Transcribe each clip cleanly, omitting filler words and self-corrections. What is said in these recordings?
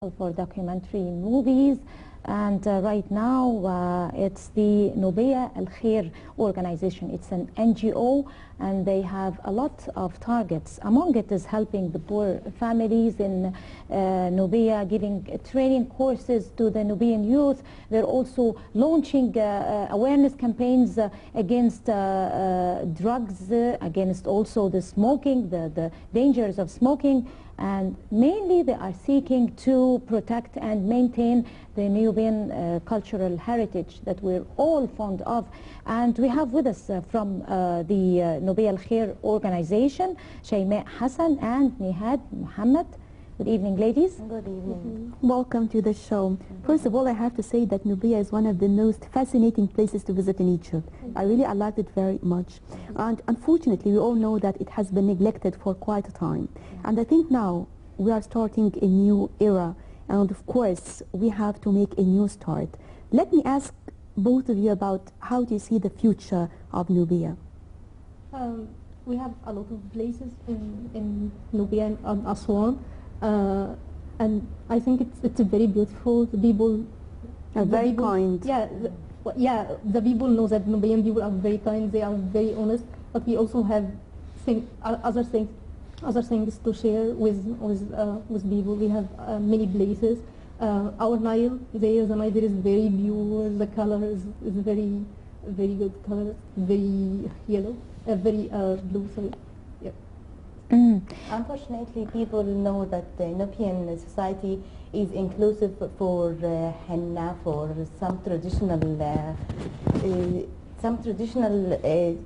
for documentary movies, and right now it's the Nuba الخير organization. It's an NGO and they have a lot of targets. Among it is helping the poor families in Nuba, giving training courses to the Nubian youth. They're also launching awareness campaigns against drugs, against also the smoking, the dangers of smoking. And mainly they are seeking to protect and maintain the Nubian cultural heritage that we're all fond of. And we have with us from the Nuba الخير organization, Shayma Hassan and Nihad Muhammad. Good evening, ladies. Good evening. Welcome to the show. First of all, I have to say that Nuba is one of the most fascinating places to visit in Egypt. I liked it very much. And unfortunately, we all know that it has been neglected for quite a time. And I think now we are starting a new era. And of course, we have to make a new start. Let me ask both of you about how do you see the future of Nuba? We have a lot of places in Nuba and Aswan. And I think it's very beautiful. The people are very kind. Yeah, the people know that Nubian people are very kind. They are very honest. But we also have other things to share with people. We have many places. Our NILE, the Nile there is very pure. The color is very good color. Very yellow, very blue. Sorry. Unfortunately, people know that the Nubian society is inclusive for henna, for some traditional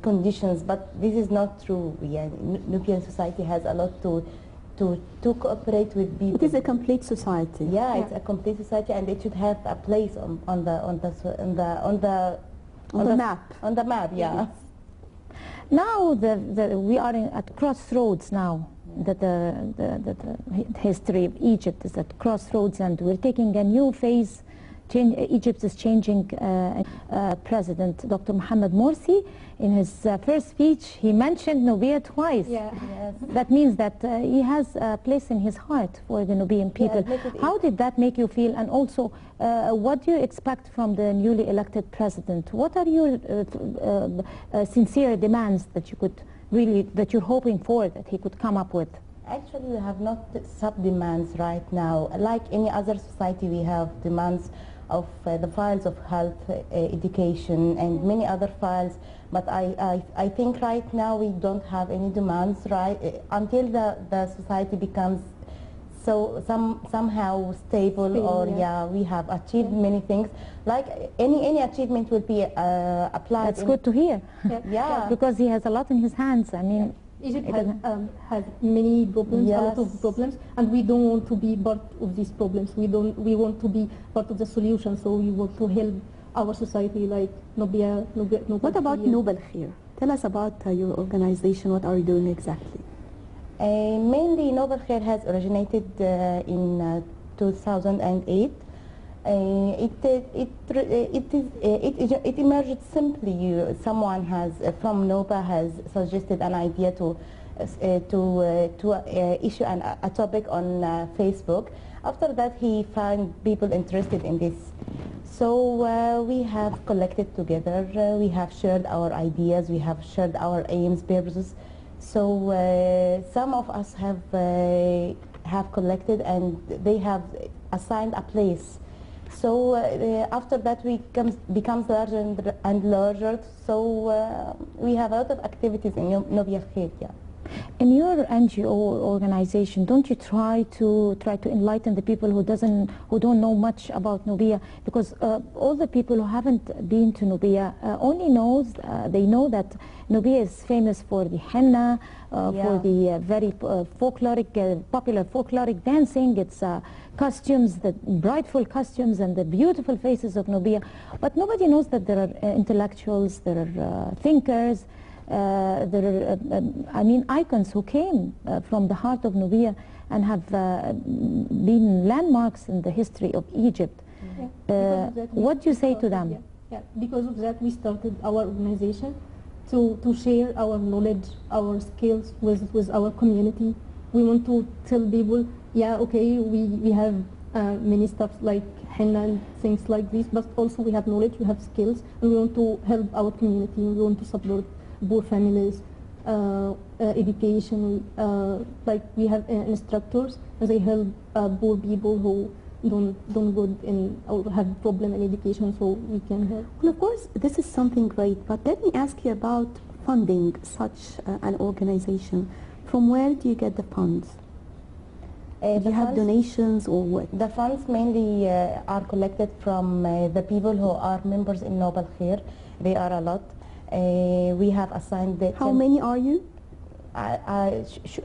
conditions, but this is not true. Yeah, Nubian society has a lot to cooperate with people. It is a complete society. Yeah, it's a complete society, and it should have a place on the map. On the map, yeah. Yes. Now we are at crossroads now. That the history of Egypt is at crossroads, and we're taking a new phase. Egypt is changing. President Dr. Mohamed Morsi, in his first speech, he mentioned Nuba twice. Yeah. Yes. That means that he has a place in his heart for the Nubian people. Yeah, how did that make you feel? And also, what do you expect from the newly elected president? What are your sincere demands that you could that you're hoping for, that he could come up with? Actually, we have not sub-demands right now. Like any other society, we have demands of the files of health, education, and many other files. But I think right now we don't have any demands, right? Until the society becomes somehow stable, or we have achieved many things. Like any achievement will be applied. That's good to hear. Yeah. Because he has a lot in his hands. I mean, Egypt has many problems, a lot of problems, and we don't want to be part of these problems. We want to be part of the solution. So we want to help our society, like Nuba. What about Nuba الخير? Tell us about your organization. What are you doing exactly? Mainly, Nuba الخير has originated in 2008. It emerged simply. Someone from Nuba has suggested an idea to issue a topic on Facebook. After that, he found people interested in this. So we have collected together. We have shared our ideas. We have shared our aims, purposes. So some of us have collected, and they have assigned a place. So after that, we becomes larger and larger. So we have a lot of activities in Nuba الخير. Yeah. In your NGO organization, don't you try to enlighten the people who don't know much about Nuba? Because all the people who haven't been to Nuba only they know that Nuba is famous for the henna, for the very popular folkloric dancing. It's costumes, the brightful costumes, and the beautiful faces of Nuba. But nobody knows that there are intellectuals, there are thinkers. There are, icons who came from the heart of Nuba and have been landmarks in the history of Egypt. What do you say to them? Because of that, we started our organization to share our knowledge, our skills with our community. We want to tell people, yeah, okay, we have many stuff like henna and things like this, but also we have knowledge, we have skills, and we want to help our community. We want to support poor families, education. Like we have instructors, and they help poor people who don't good in or have problem in education, so we can help. Well, of course, this is something great, but let me ask you about funding such an organization. From where do you get the funds? Do you have donations or what? The funds mainly are collected from the people who are members in Noble Khair. They are a lot. We have assigned the How many are you?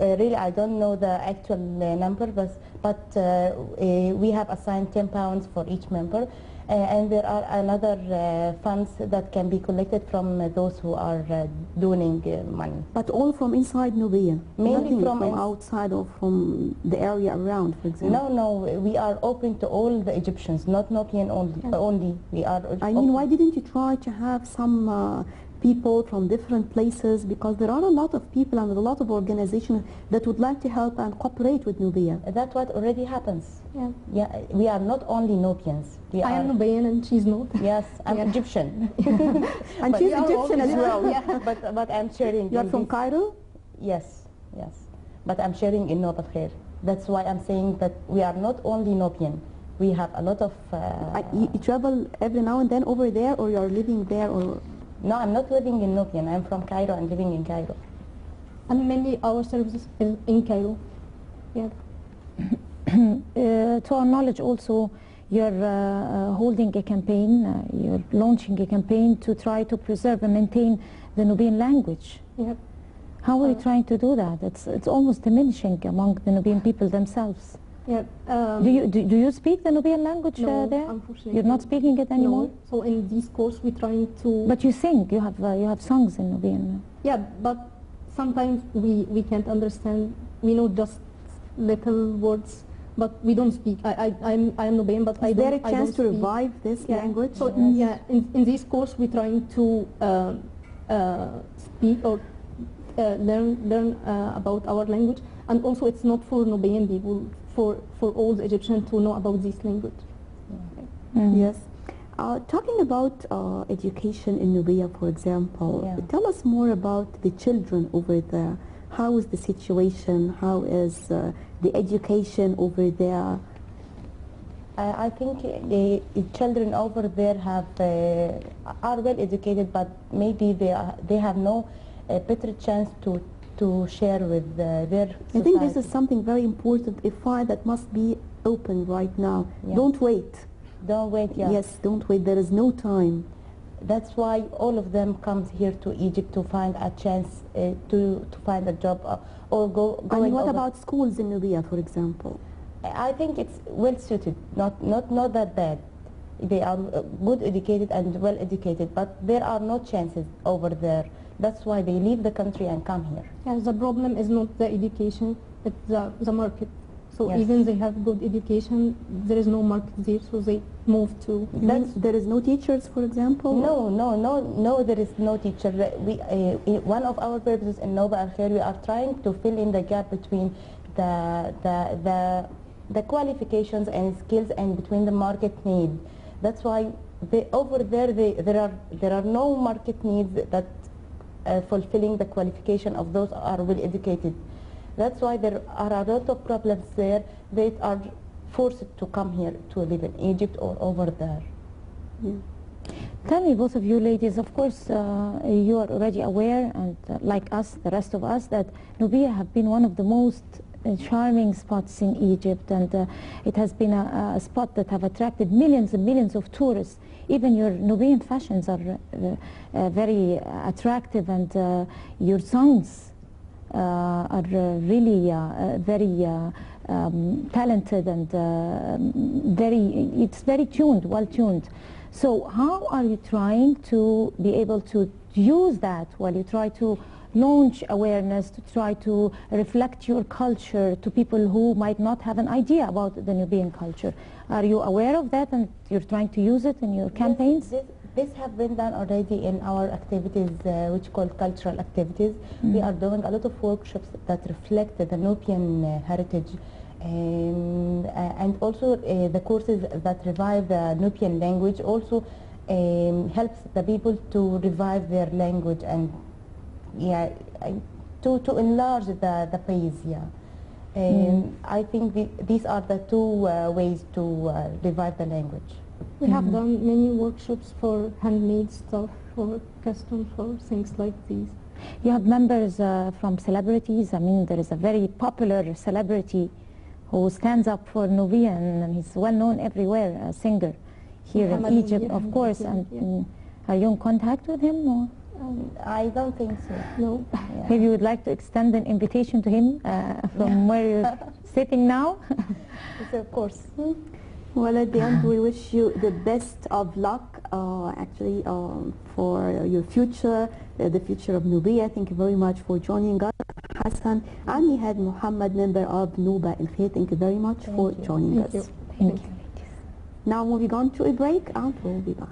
Really, I don't know the actual number, but we have assigned £10 for each member, and there are another funds that can be collected from those who are donating money. But all from inside Nubia? Mainly Nothing from outside or from the area around, for example? No, we are open to all the Egyptians, not Nubian only. We are. I mean, why didn't you try to have some people from different places, because there are a lot of people and a lot of organizations that would like to help and cooperate with Nubia. That's what already happens. Yeah. Yeah, we are not only Nubians. I am Nubian and she's not. Yes, I'm Egyptian. And she's Egyptian as well. Yeah. But I'm sharing. You're from Cairo? Yes. But I'm sharing in Noble Khair. That's why I'm saying that we are not only Nubian. We have a lot of. You travel every now and then over there, or you're living there, or? No, I'm not living in Nubian. I'm from Cairo and living in Cairo. And mainly our services is in Cairo. Yeah. To our knowledge also, you're holding a campaign, you're launching a campaign to try to preserve and maintain the Nubian language. Yeah. How are you trying to do that? It's almost diminishing among the Nubian people themselves. Yeah. Do you speak the Nubian language no, there? Unfortunately. You're not speaking it anymore? No. So in this course we're trying to... But you sing, you have songs in Nubian. Yeah, but sometimes we can't understand. We know just little words, but we don't speak. I'm Nubian, but I don't. Is there a chance to speak. Revive this language? So in this course we're trying to speak or learn about our language, and also it's not for Nubian people, for all the Egyptians to know about this language. Yes. Talking about education in Nubia, for example, tell us more about the children over there. How is the situation? How is the education over there? I think the children over there are well educated, but maybe they have no better chance to share with their society. I think this is something very important, a file that must be open right now. Don't wait. Don't wait, Yes, don't wait. There is no time. That's why all of them come here to Egypt to find a chance to find a job or go. I mean, what about schools in Nubia, for example? I think it's well suited, not that bad. They are good educated and well educated, but there are no chances over there. That's why they leave the country and come here. Yeah, the problem is not the education, it's the market. So even they have good education, there is no market there, so they move to... There is no teachers, for example? No, there is no teacher. One of our purposes in Nuba Elkhair, we are trying to fill in the gap between the qualifications and skills and between the market need. That's why over there there are no market needs that fulfilling the qualification of those who are well educated. That's why there are a lot of problems there. They are forced to come here to live in Egypt or over there. Tell me, both of you ladies, of course you are already aware, and like us, the rest of us, that Nubia have been one of the most charming spots in Egypt, and it has been a spot that have attracted millions and millions of tourists. Even your Nubian fashions are very attractive, and your songs are really very talented, and it's very tuned, well tuned. So how are you trying to be able to use that while you try to launch awareness, to try to reflect your culture to people who might not have an idea about the Nubian culture? Are you aware of that, and you're trying to use it in your campaigns? This have been done already in our activities, which called cultural activities. We are doing a lot of workshops that reflect the Nubian heritage And also the courses that revive the Nubian language also helps the people to revive their language and to enlarge the phrase. I think these are the two ways to revive the language. We have done many workshops for handmade stuff, for custom, for things like these. You have members from celebrities. I mean, there is a very popular celebrity who stands up for Nubian, and he's well known everywhere, a singer here in Egypt, of course. And are you in contact with him? Or? I don't think so. No. Maybe you would like to extend an invitation to him from where you're sitting now? Yes, of course. Well, at the end, we wish you the best of luck, actually, for your future, the future of Nuba. Thank you very much for joining us, Hassan. And we had Muhammad, member of Nuba, الخير. Thank you very much for joining us. Thank you. Now moving on to a break, and we'll be back.